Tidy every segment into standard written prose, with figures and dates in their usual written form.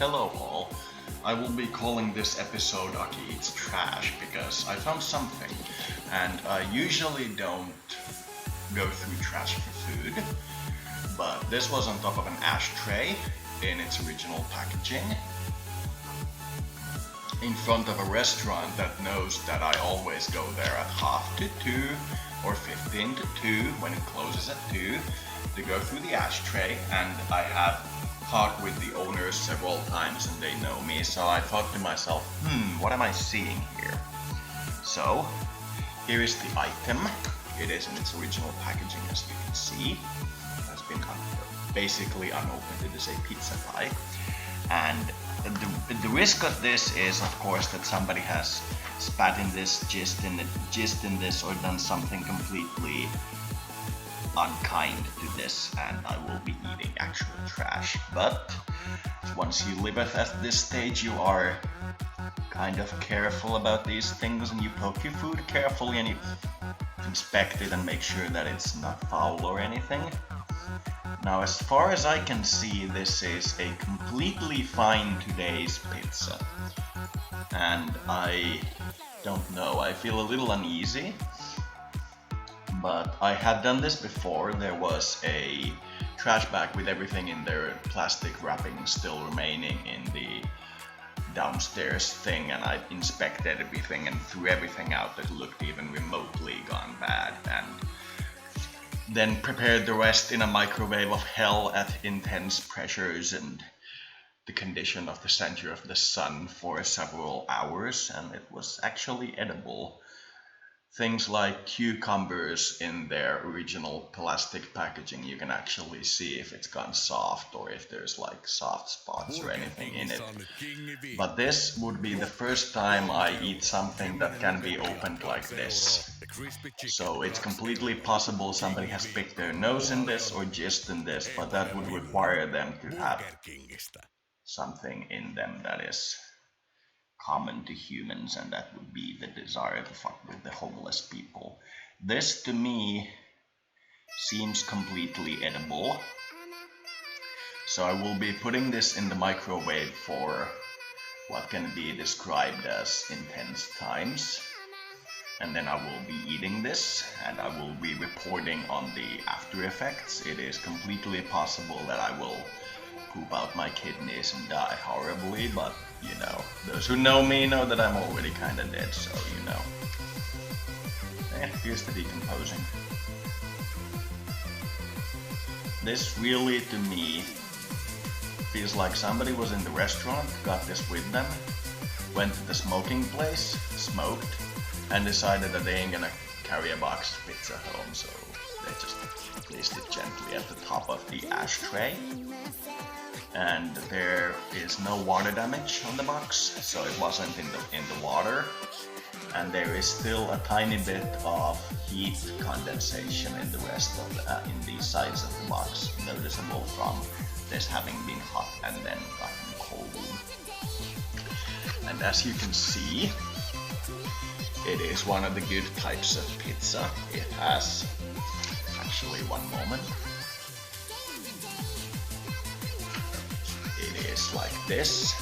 Hello all. I will be calling this episode Aki Eats Trash because I found something, and I usually don't go through trash for food, but this was on top of an ashtray in its original packaging in front of a restaurant that knows that I always go there at 1:30 or 1:15 when it closes at 2 to go through the ashtray, and I have talked with the owners several times and they know me, so I thought to myself, what am I seeing here? So here is the item. It is in its original packaging, as you can see. It has been basically unopened. It is a pizza pie, and the risk of this is, of course, that somebody has spat in this, jizzed in this, or done something completely unkind to this, and I will be eating actual trash. But once you live at this stage, you are kind of careful about these things, and you poke your food carefully and you inspect it and make sure that it's not foul or anything. Now, as far as I can see, this is a completely fine today's pizza, and I don't know, I feel a little uneasy. But I have done this before. There was a trash bag with everything in their plastic wrapping still remaining in the downstairs thing, and I inspected everything and threw everything out that looked even remotely gone bad, and then prepared the rest in a microwave of hell at intense pressures and the condition of the center of the sun for several hours, and it was actually edible. Things like cucumbers in their original plastic packaging, you can actually see if it's gone soft or if there's like soft spots or anything in it. But this would be the first time I eat something that can be opened like this. So it's completely possible somebody has picked their nose in this or jizzed in this, but that would require them to have something in them that is common to humans, and that would be the desire to fuck with the homeless people. This to me seems completely edible, so I will be putting this in the microwave for what can be described as intense times, and then I will be eating this and I will be reporting on the after effects. It is completely possible that I will poop out my kidneys and die horribly, but you know, those who know me know that I'm already kinda dead, so you know. Here's the decomposing. This really, to me, feels like somebody was in the restaurant, got this with them, went to the smoking place, smoked, and decided that they ain't gonna carry a box of pizza home, so they just placed it gently at the top of the ashtray. And there is no water damage on the box, so it wasn't in the water, and there is still a tiny bit of heat condensation in the rest of in the sides of the box, noticeable from this having been hot and then gotten cold. And as you can see, it is one of the good types of pizza. It has actually one moment. It is like this.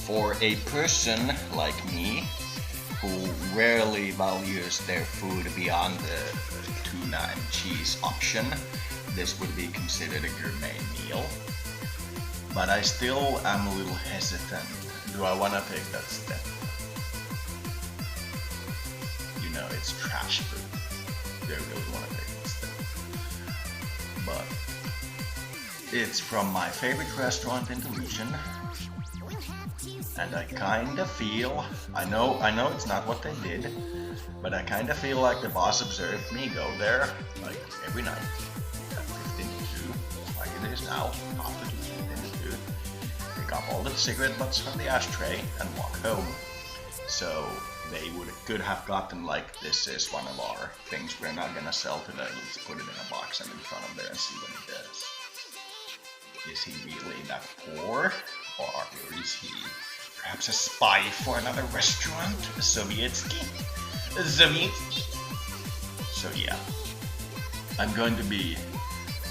For a person like me, who rarely values their food beyond the tuna and cheese option, this would be considered a gourmet meal. But I still am a little hesitant. Do I want to take that step? You know, it's trash food. Do I really want to take that step? But it's from my favorite restaurant in Delusion, and I kinda feel, I know it's not what they did, but I kinda feel like the boss observed me go there, like, every night, at 15:02, like it is now, after 15:02, pick up all the cigarette butts from the ashtray and walk home. So they could have gotten like, this is one of our things we're not gonna sell today, let's put it in a box and in front of there and see what he does. Is he really that poor? Or is he perhaps a spy for another restaurant? Sovietsky? So yeah, I'm going to be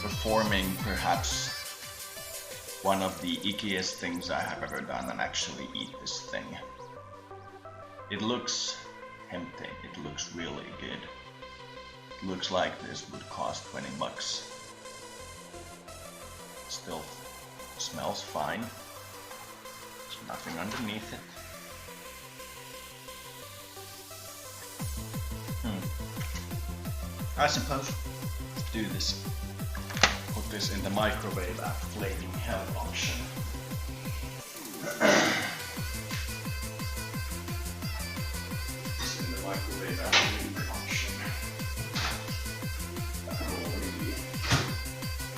performing perhaps one of the ickiest things I have ever done and actually eat this thing. It looks tempting, it looks really good. It looks like this would cost 20 bucks. Still smells fine. There's nothing underneath it. I suppose do this. Put this in the microwave at flaming hell function. This in the microwave at flaming function. That will be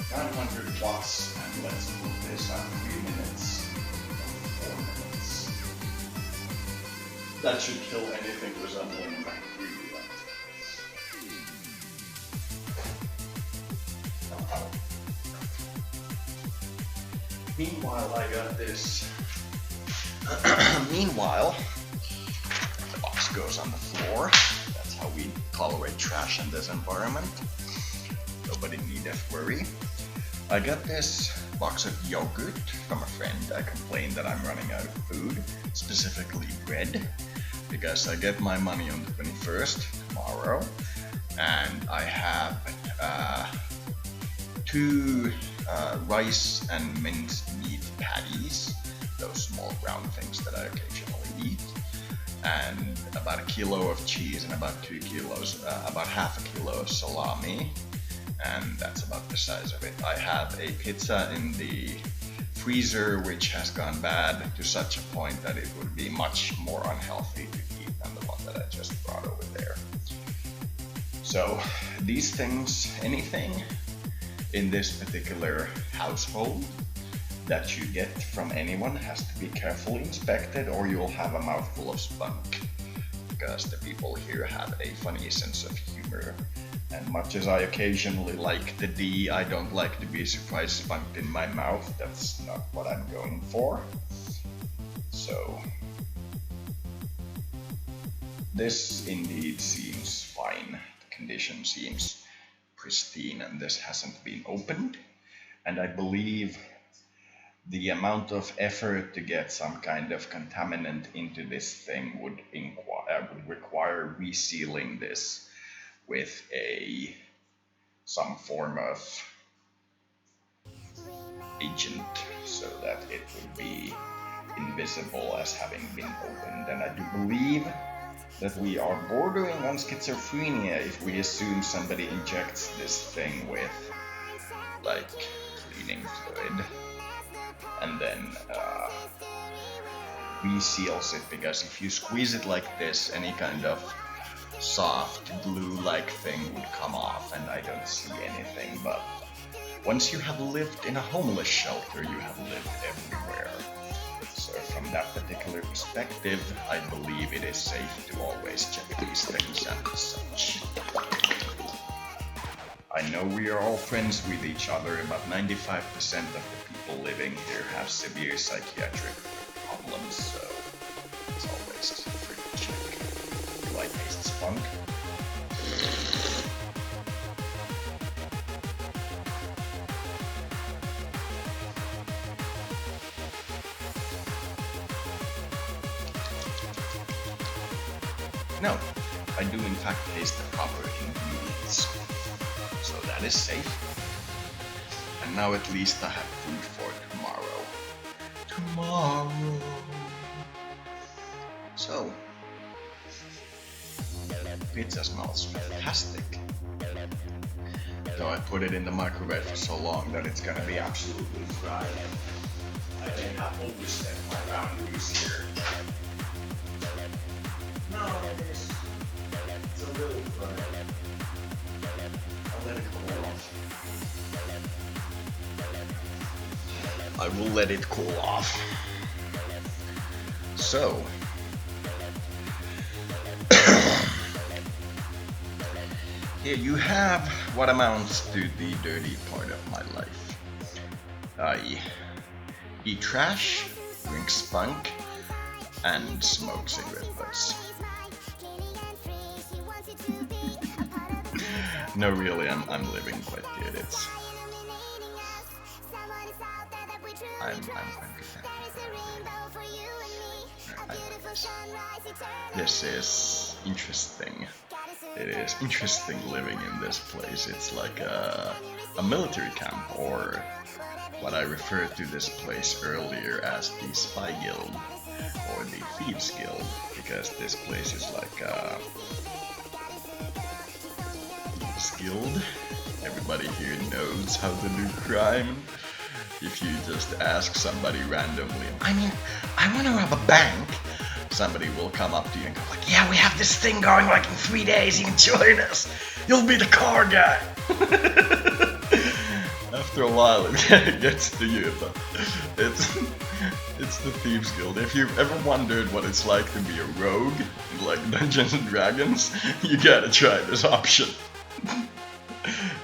900 watts, and let's put this at 3 minutes. 4 minutes. That should kill anything resembling bacteria. Meanwhile, I got this. Meanwhile, the box goes on the floor. That's how we tolerate trash in this environment. Nobody need to worry. I got this box of yogurt from a friend. I complained that I'm running out of food, specifically bread, because I get my money on the 21st, tomorrow, and I have 2 rice and minced meat patties, those small round things that I occasionally eat, and about 1 kilo of cheese and about 2 kilos, about half a kilo of salami, and that's about the size of it. I have a pizza in the freezer which has gone bad to such a point that it would be much more unhealthy to eat than the one that I just brought over there. So these things, anything in this particular household that you get from anyone has to be carefully inspected, or you'll have a mouthful of spunk, because the people here have a funny sense of humor, and much as I occasionally like the D, I don't like to be surprise spunked in my mouth. That's not what I'm going for. So this indeed seems fine. The condition seems pristine, and this hasn't been opened, and I believe the amount of effort to get some kind of contaminant into this thing would require resealing this with some form of agent so that it would be invisible as having been opened, and I do believe that we are bordering on schizophrenia if we assume somebody injects this thing with like cleaning fluid and then reseals it, because if you squeeze it like this, any kind of soft glue-like thing would come off, and I don't see anything. But once you have lived in a homeless shelter, you have lived everywhere. So from that particular perspective, I believe it is safe to always check these things and such. I know we are all friends with each other, but 95% of the people living here have severe psychiatric problems, so it's always free to check. Do I taste spunk? No, I do in fact taste the proper ingredients, so that is safe. And now at least I have food for tomorrow. Tomorrow. So, pizza smells fantastic. Though I put it in the microwave for so long that it's gonna be absolutely fried. I think I've overstepped my boundaries here. No, it's a little fried. I'll let it cool off. I will let it cool off. So, here you have what amounts to the dirty part of my life. I eat trash, drink spunk, and smoke cigarette butts. No, really, I'm living quite good. It's I'm going to say. This is interesting. It is interesting living in this place. It's like a military camp, or what I referred to this place earlier as the Spy Guild or the Thieves Guild, because this place is like a thieves guild. Everybody here knows how to do crime. If you just ask somebody randomly, I mean, I want to rob a bank, somebody will come up to you and go like, yeah, we have this thing going like in 3 days, you can join us. You'll be the car guy. After a while it gets to you, but it's the Thieves Guild. If you've ever wondered what it's like to be a rogue in like Dungeons and Dragons, you gotta try this option.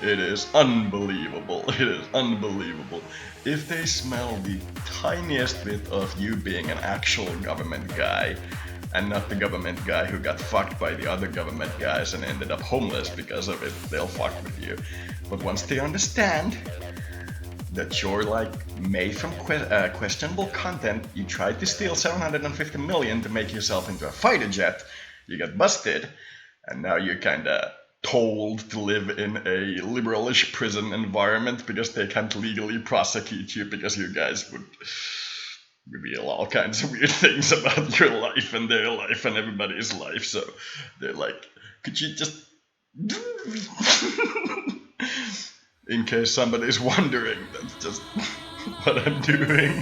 It is unbelievable. It is unbelievable. If they smell the tiniest bit of you being an actual government guy, and not the government guy who got fucked by the other government guys and ended up homeless because of it, they'll fuck with you. But once they understand that you're like made from questionable content, you tried to steal 750 million to make yourself into a fighter jet, you got busted, and now you're kinda told to live in a liberalish prison environment because they can't legally prosecute you because you guys would reveal all kinds of weird things about your life and their life and everybody's life. So they're like, could you just... In case somebody's wondering, that's just what I'm doing.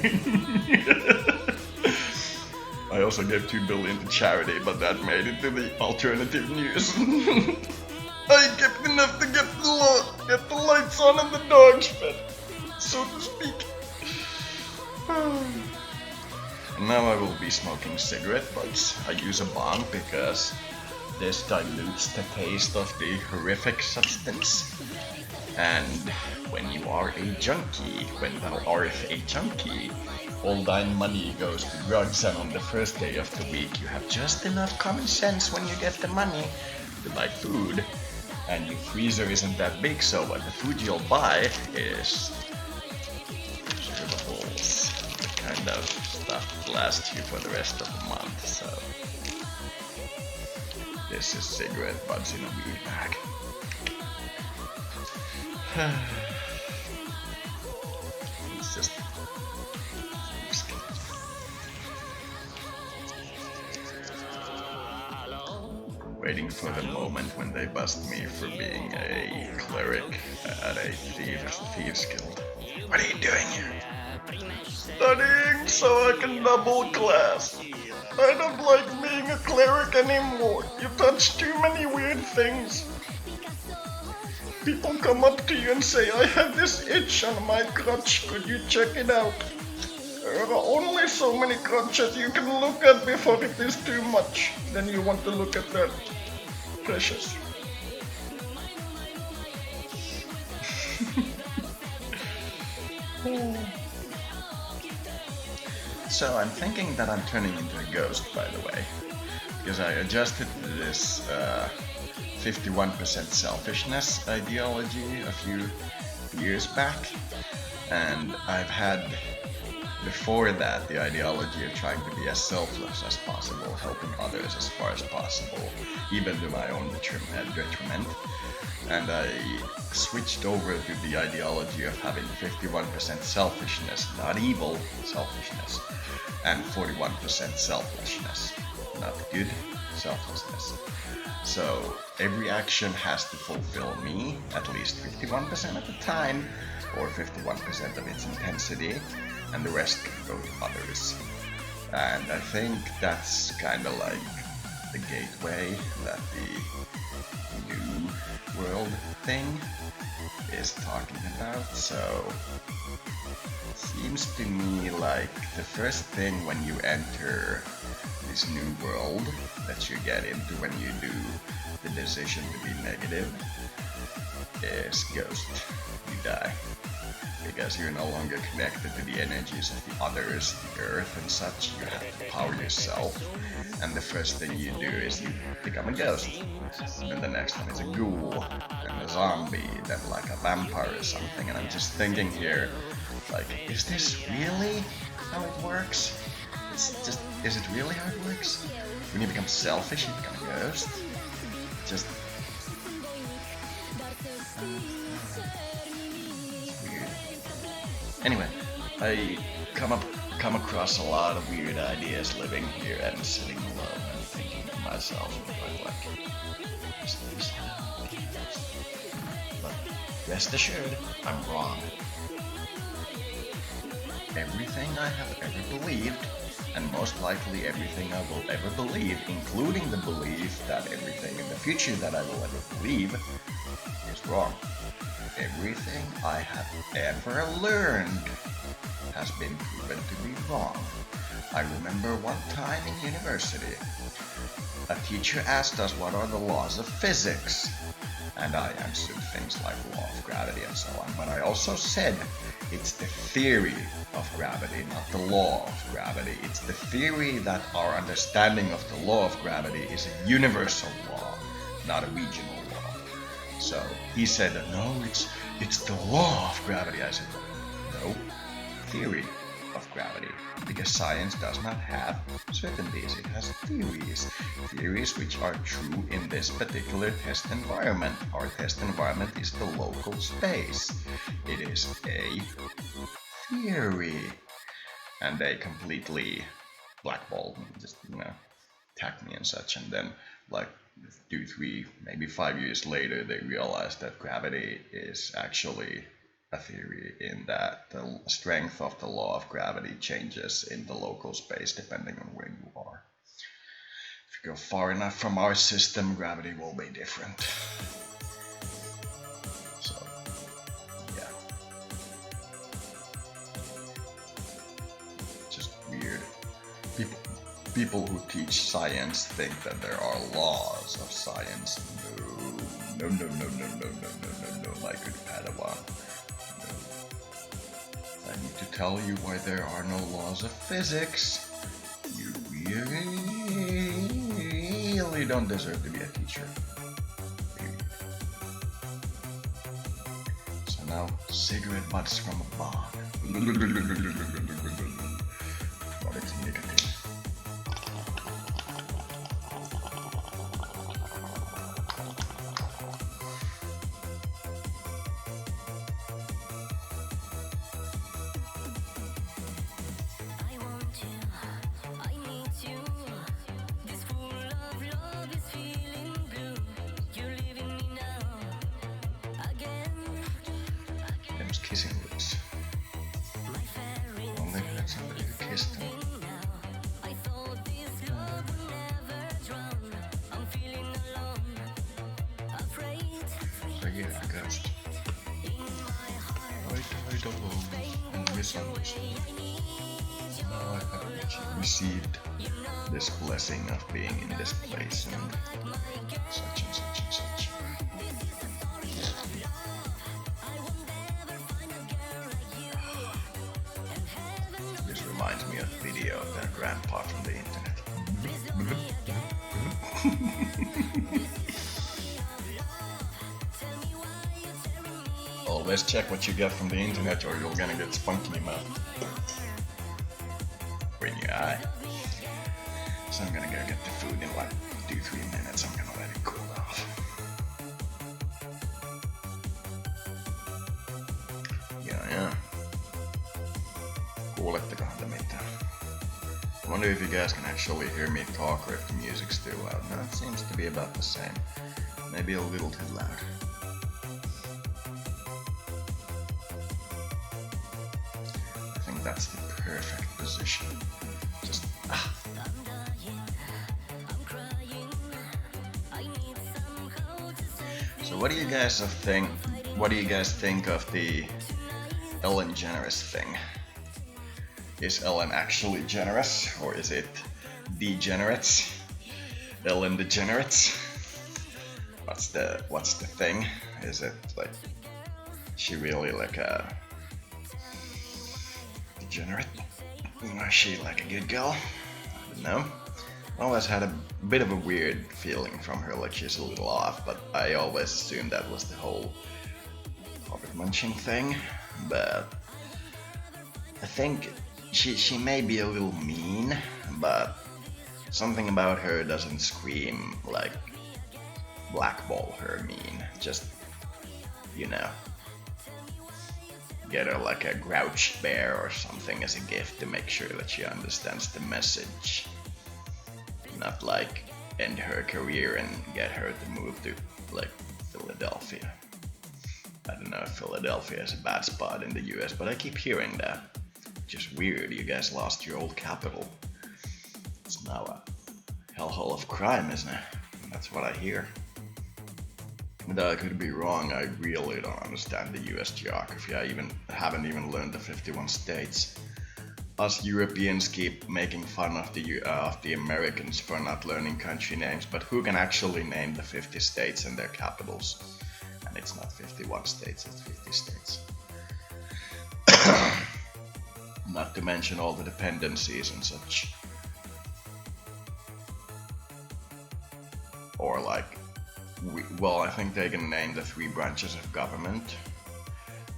I also gave 2 billion to charity, but that made it to the alternative news. I kept enough to get the lights on and the dogs fed, so to speak. And now I will be smoking cigarette butts. I use a bong because this dilutes the taste of the horrific substance. And when you are a junkie, when thou art a junkie, all thine money goes to drugs, and on the first day of the week you have just enough common sense when you get the money to buy food. And your freezer isn't that big, so what the food you'll buy is consumables, the kind of stuff that lasts you for the rest of the month. So this is cigarette butts in a weed bag. It's just waiting for the moment when they bust me for being a cleric at a thieves guild. What are you doing here? Studying so I can double class. I don't like being a cleric anymore. You touch too many weird things. People come up to you and say, I have this itch on my crotch, could you check it out? There are only so many crotches you can look at before it is too much. Then you want to look at that. Precious. So I'm thinking that I'm turning into a ghost, by the way, because I adjusted to this 51% selfishness ideology a few years back, and I've had before that the ideology of trying to be as selfless as possible, helping others as far as possible, even to my own detriment. And I switched over to the ideology of having 51% selfishness, not evil, selfishness, and 41% selflessness, not good, selflessness. So every action has to fulfill me at least 51% of the time, or 51% of its intensity, and the rest can go to others. And I think that's kind of like the gateway that the New World thing is talking about. So it seems to me like the first thing when you enter this new world that you get into when you do the decision to be negative is ghost. You die. Because you're no longer connected to the energies of the others, the earth and such. You have to power yourself, and the first thing you do is you become a ghost. And the next one is a ghoul, and a zombie, then like a vampire or something. And I'm just thinking here, Like, is this really how it works? Is it really how it works? When you become selfish, you become a ghost? Just... it's weird. Anyway, I come across a lot of weird ideas living here and sitting alone and thinking to myself, like, is this how it works? But rest assured, I'm wrong. Everything I have ever believed, and most likely everything I will ever believe, including the belief that everything in the future that I will ever believe, is wrong. Everything I have ever learned has been proven to be wrong. I remember one time in university, a teacher asked us what are the laws of physics, and I answered things like law of gravity and so on, but I also said it's the theory of gravity, not the law of gravity. It's the theory that our understanding of the law of gravity is a universal law, not a regional law. So he said, no, it's the law of gravity. I said, no, theory of gravity, because science does not have certainties, it has theories which are true in this particular test environment. Our test environment is the local space. It is a theory. And they completely blackballed me, just, attacked me and such, and then like 2, 3, maybe 5 years later they realized that gravity is actually a theory, in that the strength of the law of gravity changes in the local space depending on where you are. If you go far enough from our system, gravity will be different. So, yeah. Just weird. People who teach science think that there are laws of science. No, my good Padawan. I need to tell you why there are no laws of physics. You really don't deserve to be a teacher. So now, cigarette butts from a bomb. Products nicotine. Kissing lips. Only had somebody to kiss them. So yeah, ghost. I died alone and misunderstood. Now I have received this blessing of being in this place and such and such and such. Reminds me of a video of their grandpa from the internet. Always check what you get from the internet or you're gonna get spunk in your mouth. Or in your eye. So I'm gonna go get the food in like 2-3 minutes. I'm gonna let it cool off. Yeah. Kuulettekohan te mitään? I wonder if you guys can actually hear me talk or if the music's too loud. No, it seems to be about the same. Maybe a little too loud. I think that's the perfect position. Just So what do you guys think? What do you guys think of the Ellen generous thing? Is Ellen actually generous, or is it degenerates? Ellen degenerates? What's the thing? Is it like she really like a degenerate? Or is she like a good girl? I don't know. I always had a bit of a weird feeling from her, like she's a little off, but I always assumed that was the whole puppet munching thing. But I think she may be a little mean, but something about her doesn't scream like blackball her mean. Just, you know, get her like a grouch bear or something as a gift to make sure that she understands the message. Not like end her career and get her to move to like Philadelphia. I don't know if Philadelphia is a bad spot in the US, but I keep hearing that. Just weird, you guys lost your old capital. It's now a hellhole of crime, isn't it? That's what I hear. But I could be wrong, I really don't understand the US geography. I haven't even learned the 51 states. Us Europeans keep making fun of the Americans for not learning country names, but who can actually name the 50 states and their capitals? And it's not 51 states, it's 50 states. Not to mention all the dependencies and such. Or like, well, I think they can name the 3 branches of government,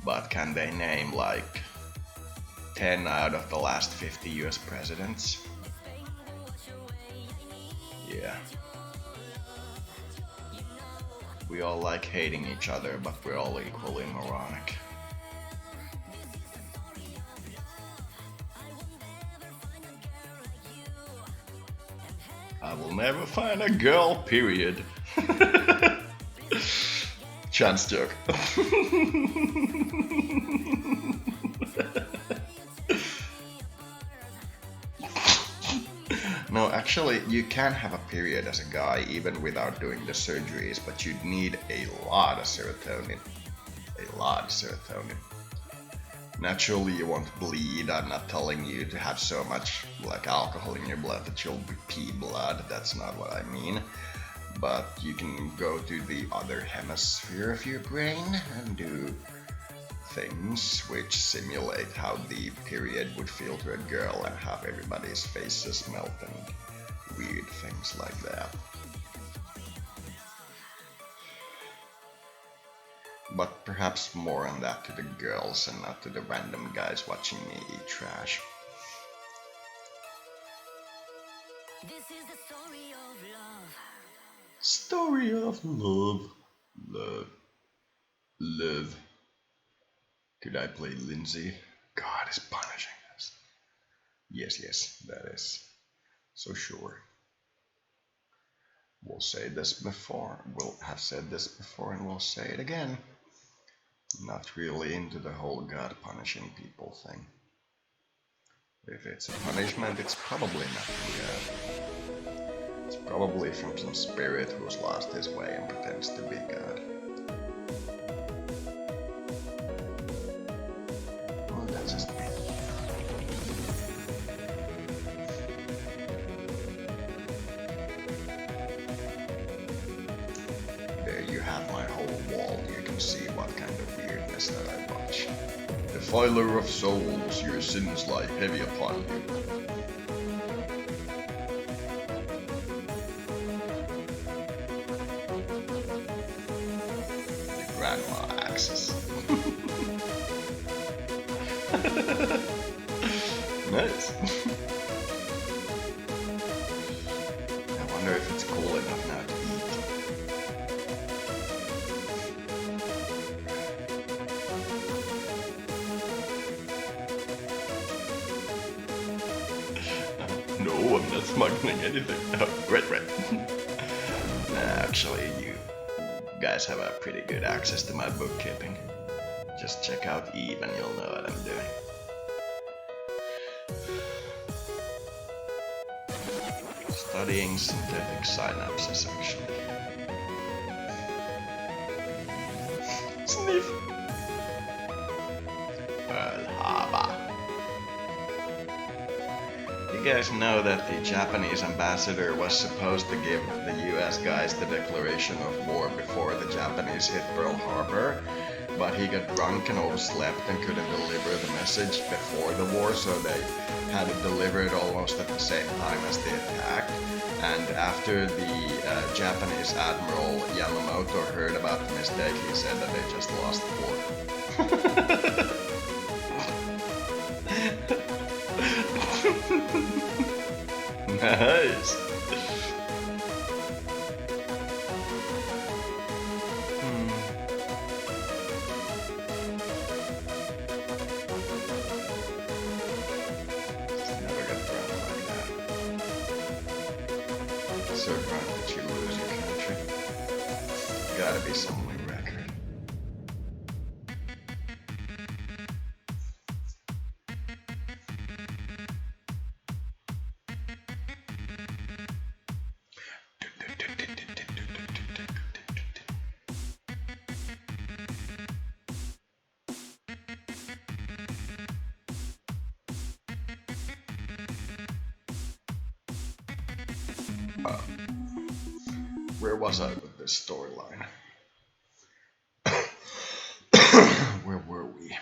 but can they name like 10 out of the last 50 US presidents? Yeah. We all like hating each other, but we're all equally moronic. I will never find a girl, period. Chance joke. No, actually, you can have a period as a guy even without doing the surgeries, but you'd need a lot of serotonin. A lot of serotonin. Naturally, you won't bleed. I'm not telling you to have so much like alcohol in your blood that you'll pee blood. That's not what I mean. But you can go to the other hemisphere of your brain and do things which simulate how the period would feel to a girl and have everybody's faces melt and weird things like that. But perhaps more on that to the girls and not to the random guys watching me eat trash. This is the story of love. Story of love. Love. Love. Could I play Lindsay? God is punishing us. Yes, that is. So sure. We'll say this before. We'll have said this before and we'll say it again. Not really into the whole God punishing people thing. If it's a punishment, it's probably not God. It's probably from some spirit who's lost his way and pretends to be God. Well, that's just me. There you have my whole wall. You can see what kind of weirdness that I watch. Defiler of souls, your sins lie heavy upon you. The grandma axis. Nice. I wonder if it's cool enough now to eat. No, I'm not smuggling anything. Oh, right. Nah, actually, you guys have a pretty good access to my bookkeeping. Just check out Eve and you'll know what I'm doing. Studying synthetic synapses, actually. Sniff! You guys know that the Japanese ambassador was supposed to give the US guys the declaration of war before the Japanese hit Pearl Harbor, but he got drunk and overslept and couldn't deliver the message before the war, so they had it delivered almost at the same time as they attacked. And after the Japanese Admiral Yamamoto heard about the mistake, he said that they just lost the war. Nice. Never get drunk like that. So drunk that you lose your country. Gotta be some new record. Where was I with this storyline? Where were we?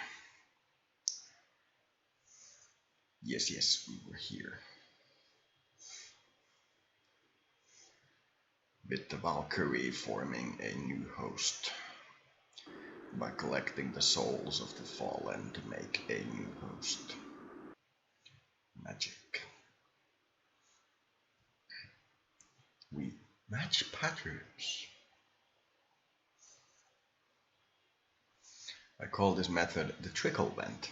Yes, we were here. With the Valkyrie forming a new host by collecting the souls of the fallen to make a new host. Magic. We match patterns. I call this method the trickle vent.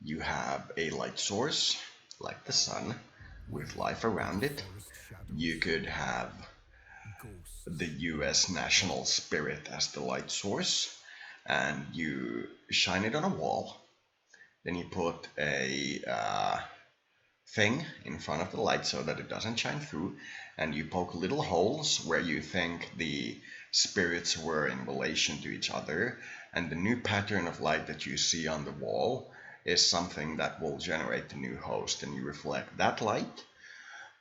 You have a light source, like the sun, with life around it. You could have the US national spirit as the light source, and you shine it on a wall. Then you put a thing in front of the light so that it doesn't shine through, and you poke little holes where you think the spirits were in relation to each other, and the new pattern of light that you see on the wall is something that will generate the new host, and you reflect that light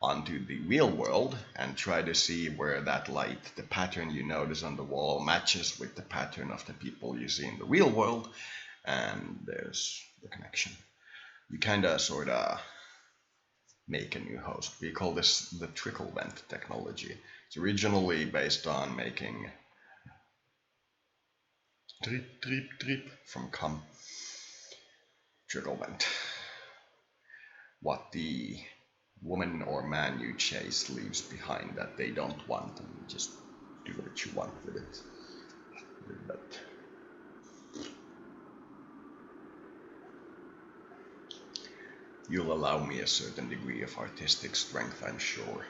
onto the real world and try to see where that light, the pattern you notice on the wall, matches with the pattern of the people you see in the real world, and there's the connection. You kinda sorta make a new host. We call this the trickle vent technology. It's originally based on making drip drip drip from cum. Trickle vent. What the woman or man you chase leaves behind that they don't want, and you just do what you want with it. But you'll allow me a certain degree of artistic strength, I'm sure.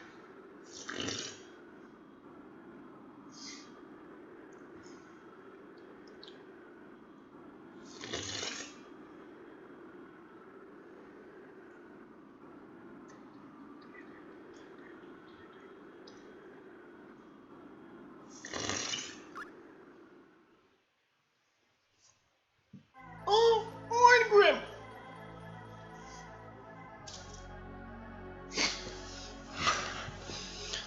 Oh, Grim!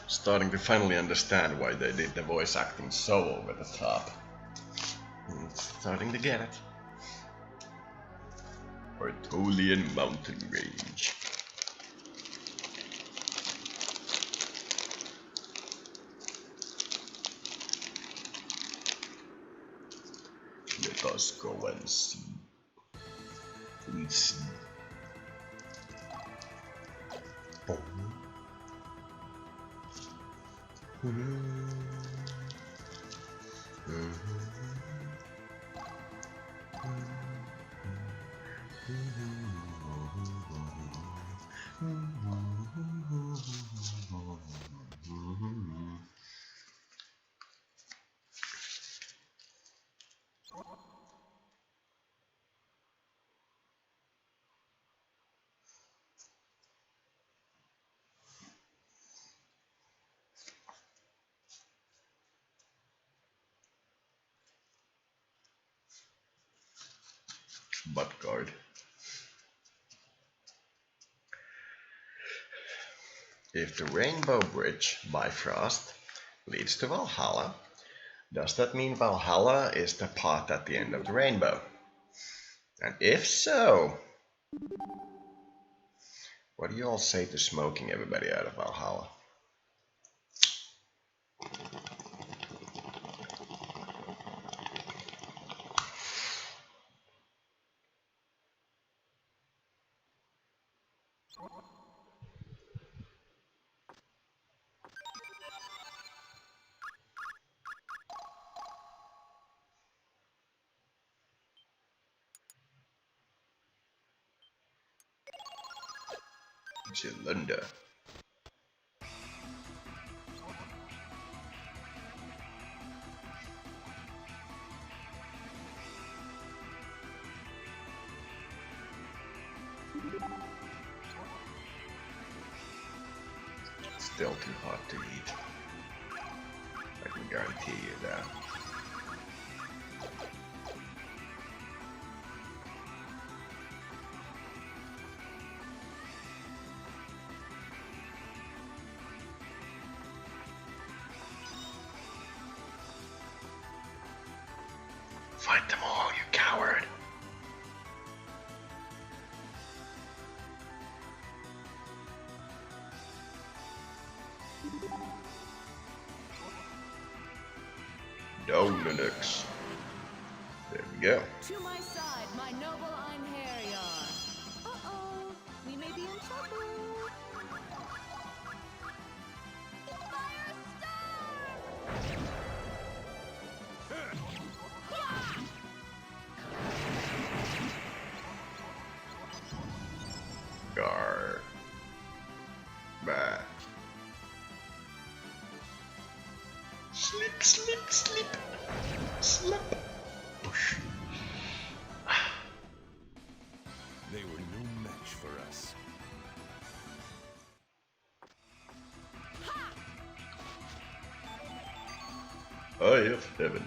Starting to finally understand why they did the voice acting so over the top. Starting to get it. Artolian mountain range. Let us go and see. Boom. Butt guard. If the Rainbow Bridge, Bifrost, leads to Valhalla, does that mean Valhalla is the pot at the end of the rainbow? And if so, what do you all say to smoking everybody out of Valhalla? cylinder. Still too hot to eat. I can guarantee you that. Fight them all, you coward! Down Linux. There we go. To my side, my noble Einherjar. Uh-oh, we may be in trouble. Fire star! Gar. Bah. Slip, slip, slip. Slip. Push. They were no match for us. Eye of heaven.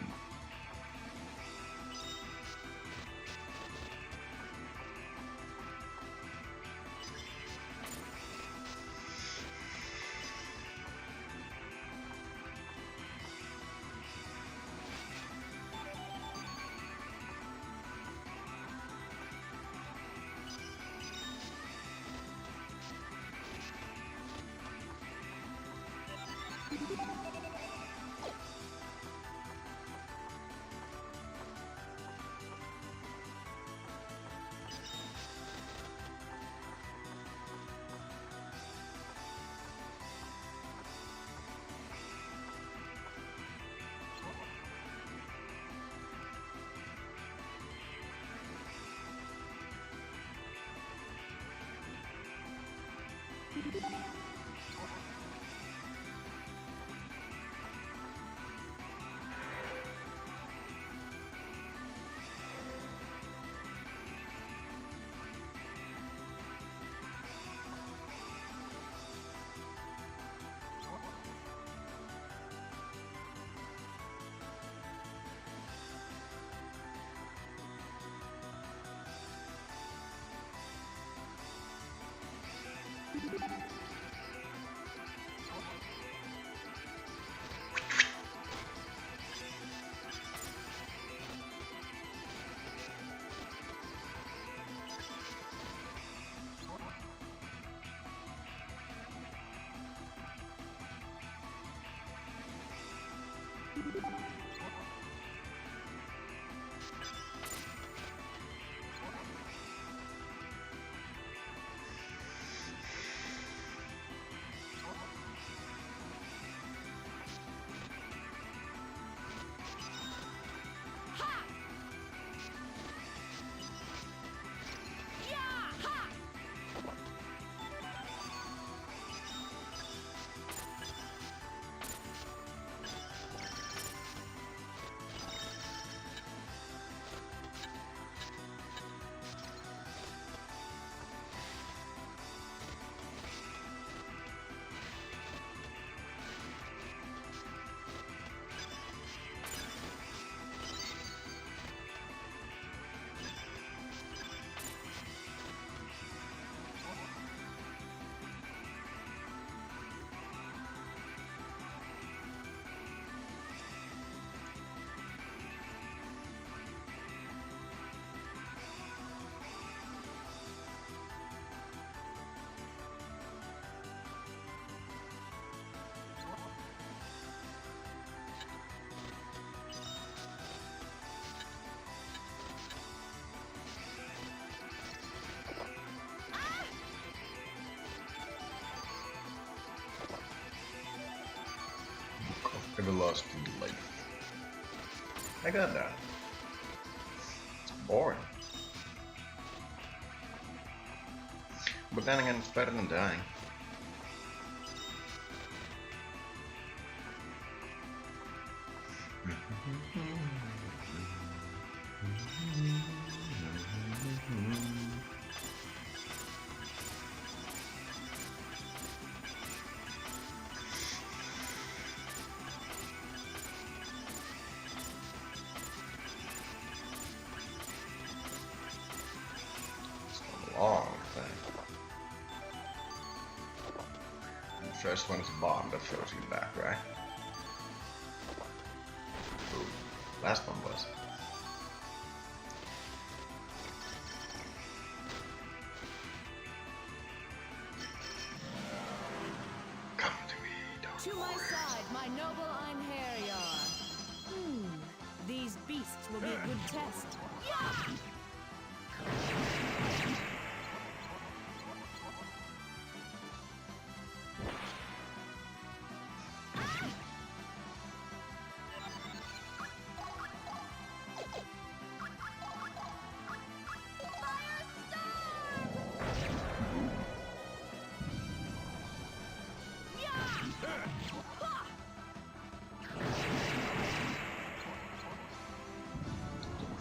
Everlasting life. I got that. It's boring. But then again, it's better than dying. Long thing. The first one is a bomb that throws you back, right? Ooh, last one was. Come to me, don't To my side, my noble Einherjar. These beasts will be a good test.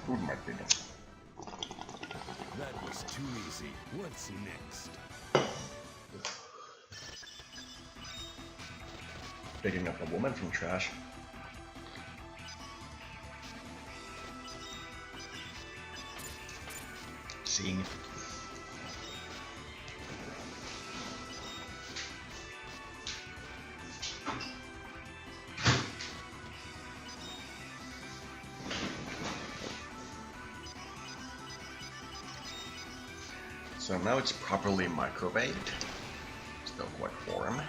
food might be done. That was too easy. What's next? Picking up a woman from trash. Seeing it. So now it's properly microwaved. Still quite warm.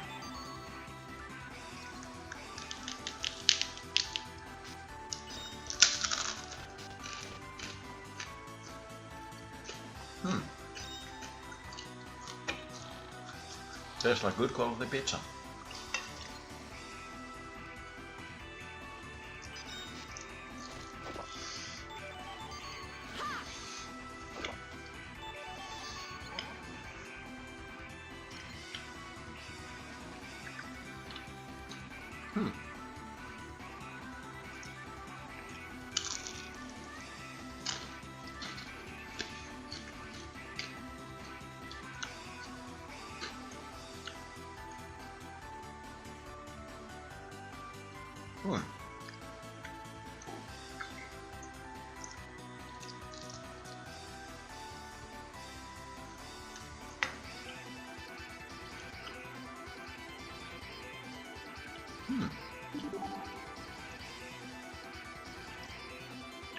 Tastes like good quality pizza.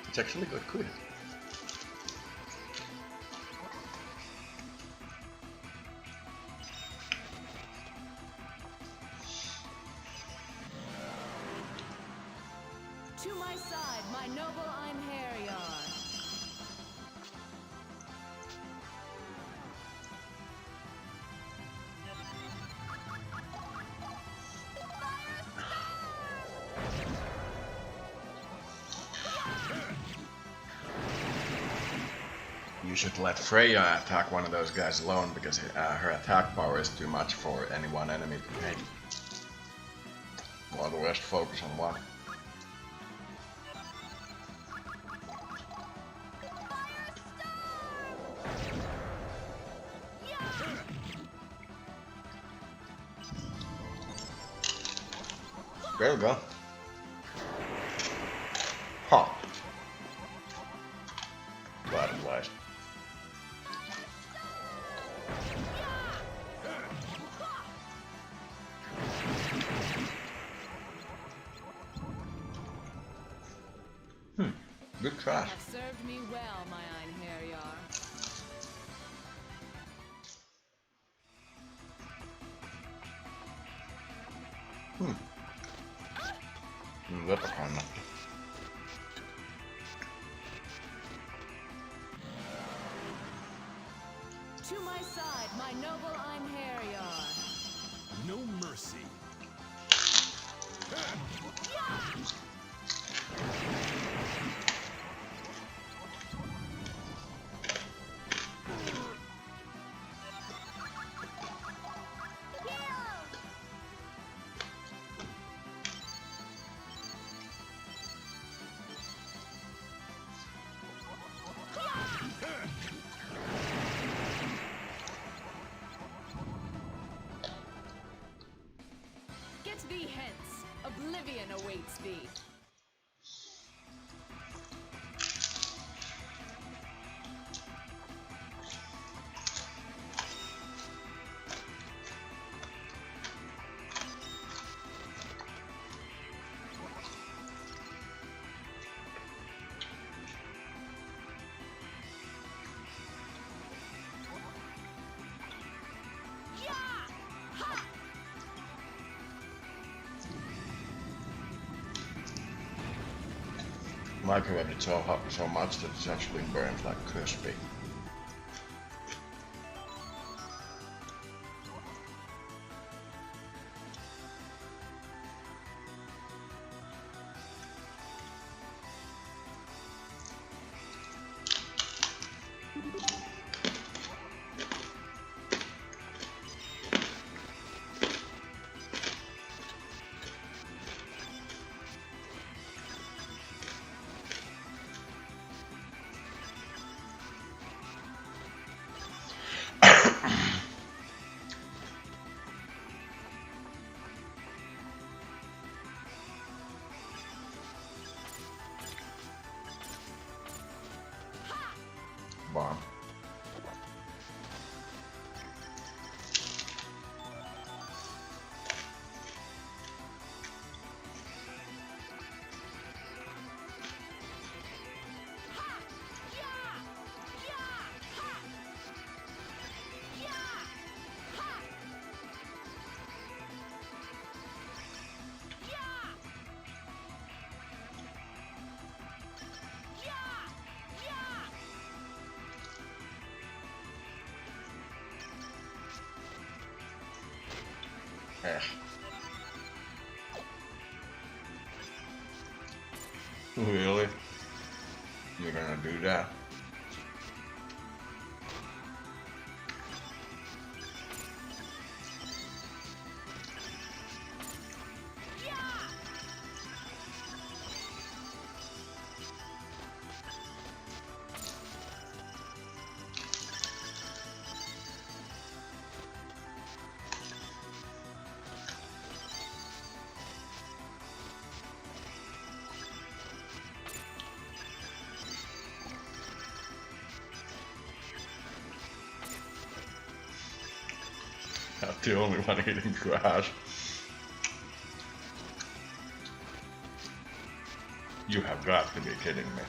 It's actually got good. To my side, my noble Einherjar. You should let Freya attack one of those guys alone because her attack power is too much for any one enemy to hit. While the rest focus on one. There we go. Huh. Glad I'm last. Good trash. Have served me well, my Einherjar. Leprechaun. To my side, my noble Einherjar. No mercy. thee hence. Oblivion awaits thee. Microwave it so hot, so much that it actually burns like crispy. Bomb. Really? You're gonna do that? Not the only one eating trash. You have got to be kidding me.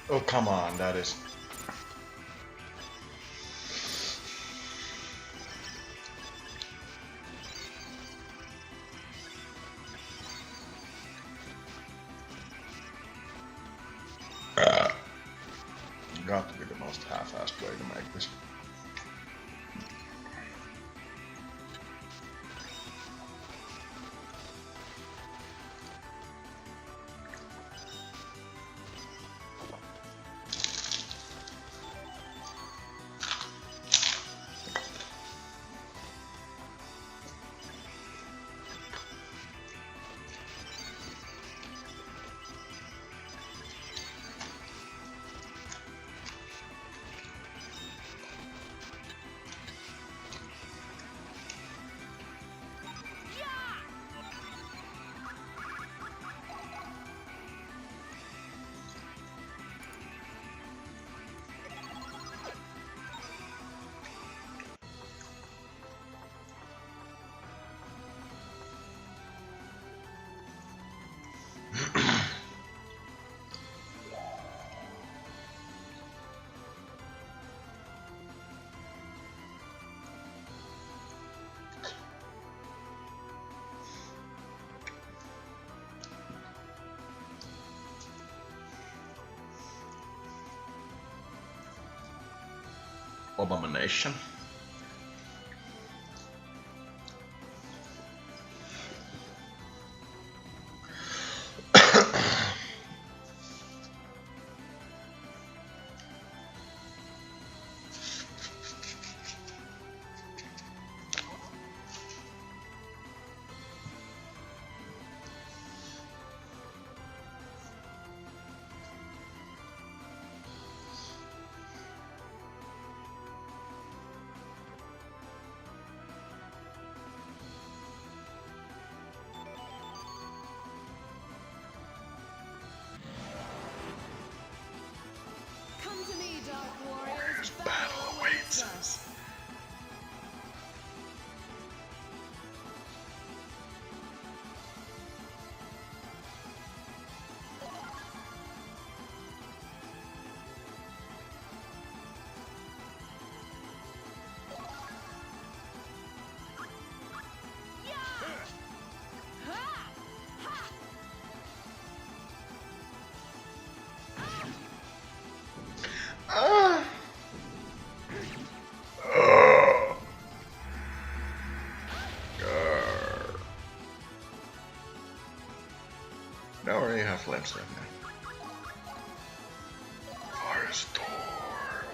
Oh, come on, that is... got to be the most half-assed way to make this. abomination. Come to me, Dark Warriors. Battle awaits us. Ah! Oh. Grr. Don't really have flames left now. Firestorm.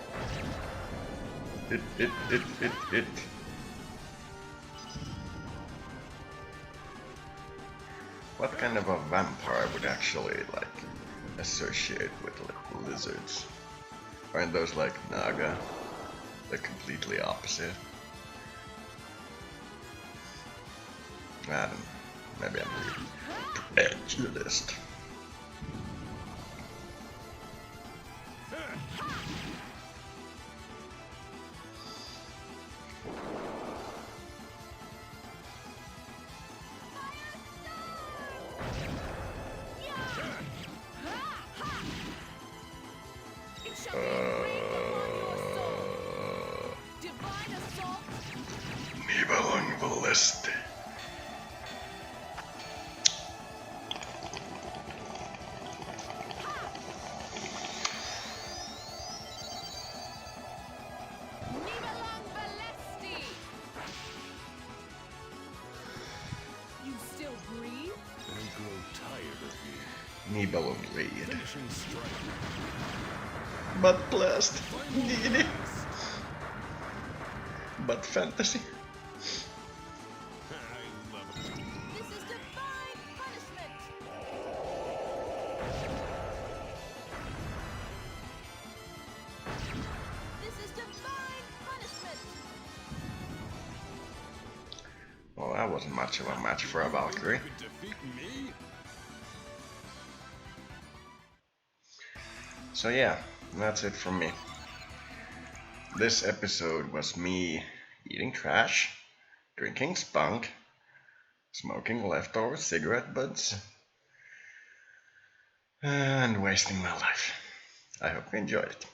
It. What kind of a vampire would actually like associate with like, lizards? Aren't those like Naga? They're completely opposite. I don't know. Maybe I'm really prejudiced. Divine assault. Nibelung Ballista. Nibelung Ballesti. You still breathe? I grow tired of you. Nibelung Lead. Finishing strike. But blast. Giggidy. But fantasy. I love it. This is divine punishment. This is divine punishment. Well, that wasn't much of a match for a Valkyrie. You could defeat me? So yeah, that's it from me. This episode was me eating trash, drinking spunk, smoking leftover cigarette butts, and wasting my life. I hope you enjoyed it.